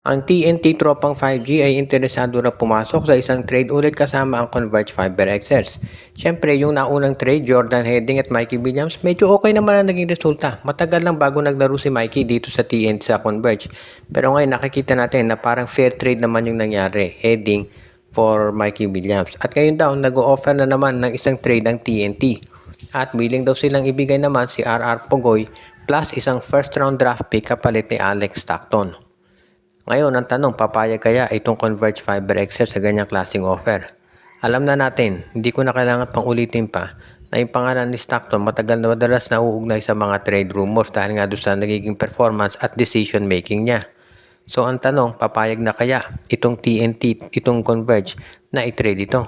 Ang TNT Tropang 5G ay interesado na pumasok sa isang trade ulit kasama ang Converge FiberXers. Siyempre, yung naunang trade, Jordan Heading at Mikey Williams, medyo okay naman ang naging resulta. Matagal lang bago naglaro si Mikey dito sa TNT sa Converge. Pero ngayon nakikita natin na parang fair trade naman yung nangyari. Heading for Mikey Williams. At ngayon daw, nag-o-offer na naman ng isang trade ang TNT. At willing daw silang ibigay naman si RR Pogoy plus isang first round draft pick kapalit ni Alex Stockton. Ngayon, ang tanong, papayag kaya itong Converge FiberXer sa ganyang klaseng offer? Alam na natin, hindi ko na kailangan pang ulitin pa, na yung pangalan ni Stockton matagal na madalas nauugnay sa mga trade rumors dahil nga doon sa nagiging performance at decision making niya. So ang tanong, papayag na kaya itong TNT, itong Converge na i-trade ito?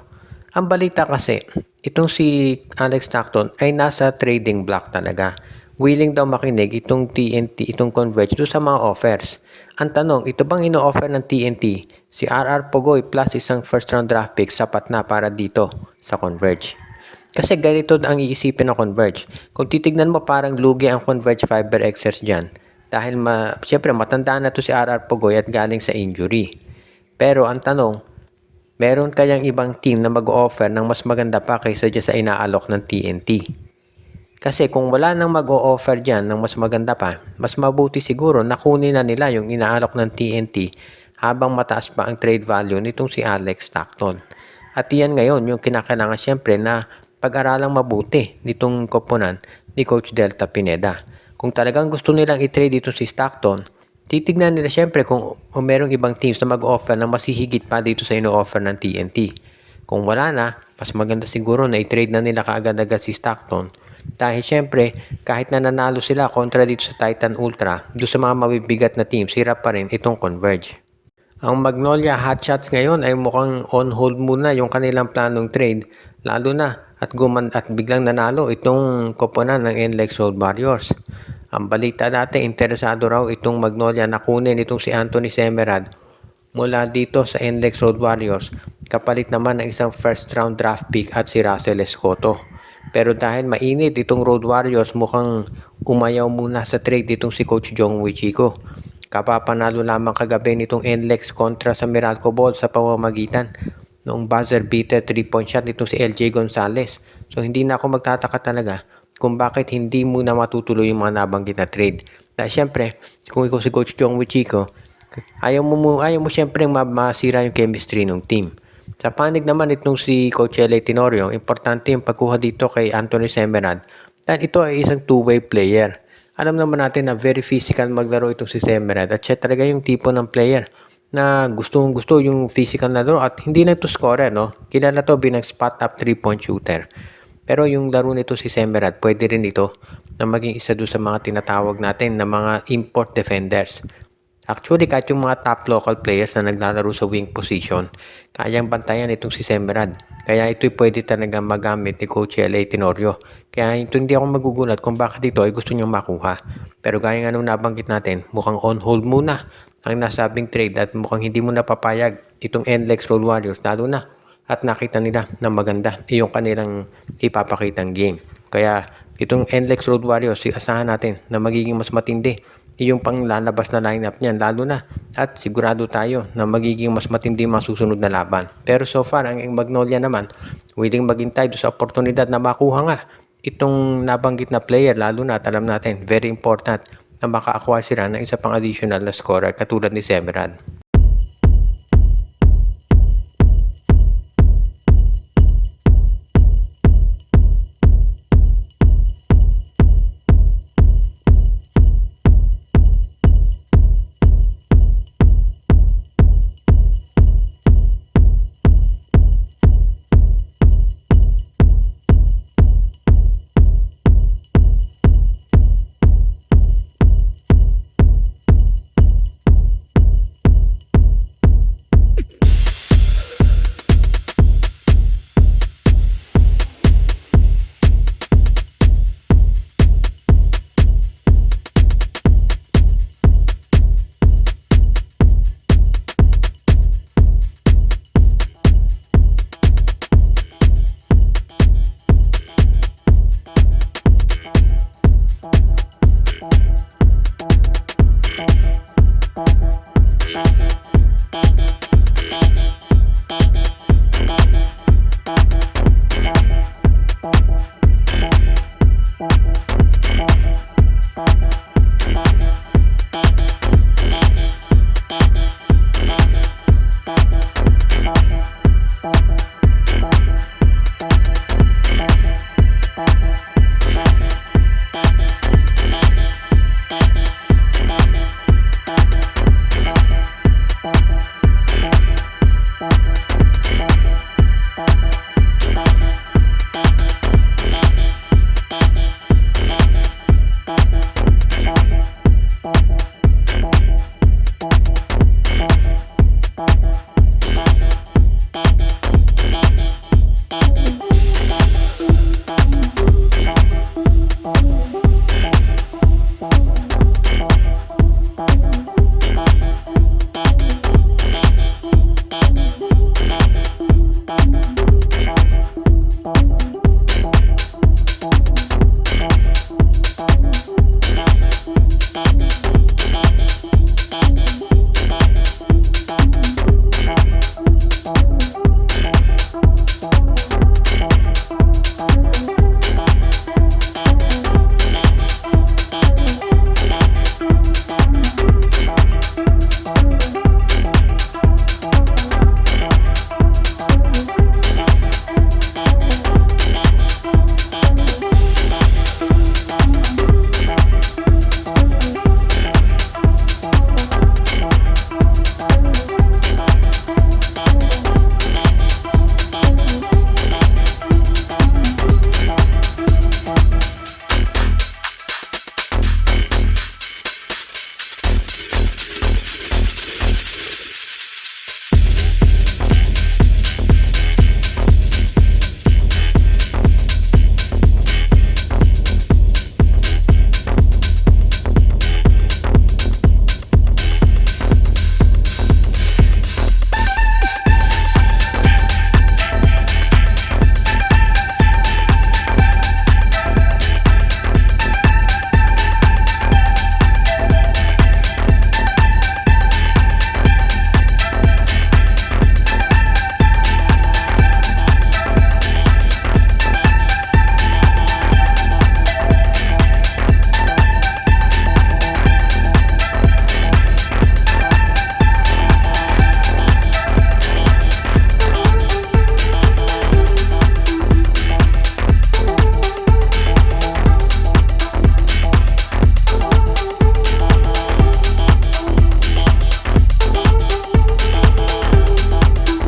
Ang balita kasi, itong si Alex Stockton ay nasa trading block talaga. Willing daw makinig itong TNT, itong Converge doon sa mga offers. Ang tanong, ito bang ino-offer ng TNT si RR Pogoy plus isang first round draft pick sapat na para dito sa Converge? Kasi ganito ang iisipin ng Converge. Kung titignan mo parang lugi ang Converge FiberXers dyan. Dahil siyempre matanda na to si RR Pogoy at galing sa injury. Pero ang tanong, meron kayang ibang team na mag-o-offer ng mas maganda pa kaysa dyan sa inaalok ng TNT? Kasi kung wala nang mag-o-offer dyan ng mas maganda pa, mas mabuti siguro na kunin na nila yung inaalok ng TNT habang mataas pa ang trade value nitong si Alex Stockton. At yan ngayon yung kinakailangan siyempre na pag-aralang mabuti nitong koponan ni Coach Delta Pineda. Kung talagang gusto nilang i-trade dito si Stockton, titignan nila siyempre kung merong ibang teams na mag-offer na masihigit pa dito sa ino-offer ng TNT. Kung wala na, mas maganda siguro na i-trade na nila kaagad-agad si Stockton. Dahil syempre, kahit na nanalo sila kontra dito sa Titan Ultra, doon sa mga mabibigat na teams, hirap pa rin itong Converge. Ang Magnolia Hotshots ngayon ay mukhang on hold muna yung kanilang planong trade, lalo na at biglang nanalo itong koponan ng NLEX Road Warriors. Ang balita dati, interesado raw itong Magnolia na kunin itong si Anthony Semerad mula dito sa NLEX Road Warriors, kapalit naman ng isang first round draft pick at si Russell Escoto. Pero dahil mainit itong Road Warriors, mukhang umayaw muna sa trade itong si Coach Jong Wichiko. Kapapanalo lamang kagabi nitong NLEX kontra sa Meralco Ball sa pamamagitan noong buzzer beater 3-point shot nitong si LJ Gonzalez. So hindi na ako magtataka talaga kung bakit hindi muna matutuloy yung mga nabanggit na trade. Dahil syempre, kung ikaw si Coach Jong Wichiko, ayaw mo syempre masira yung chemistry ng team. Sa panig naman itong si Coach L.A. Tenorio, importante yung pagkuha dito kay Anthony Semerad dahil ito ay isang two-way player. Alam naman natin na very physical maglaro itong si Semerad at siya talaga yung tipo ng player na gustong-gusto yung physical na laro at hindi lang to scorer, no? Kilala to bilang spot-up 3-point shooter. Pero yung laro nito si Semerad, pwede rin ito na maging isa doon sa mga tinatawag natin na mga import defenders. Actually, kahit yung mga top local players na naglalaro sa wing position, kayang bantayan itong si Semerad. Kaya ito'y pwede talaga magamit ni Coach L.A. Tenorio. Kaya ito hindi ako magugulat kung bakit ito ay gusto niyang makuha. Pero gaya nga nung nabanggit natin, mukhang on hold muna ang nasabing trade at mukhang hindi mo napapayag itong NLEX Road Warriors, lalo na at nakita nila na maganda yung kanilang ipapakitang game. Kaya itong NLEX Road Warriors, asahan natin na magiging mas matindi yung panglalabas na lineup niyan, lalo na at sigurado tayo na magiging mas matindi mga susunod na laban. Pero so far, ang Magnolia naman, willing maghintay sa oportunidad na makuha nga itong nabanggit na player, lalo na at alam natin, very important na maka-acquire sila ng isa pang additional na scorer katulad ni Semerad.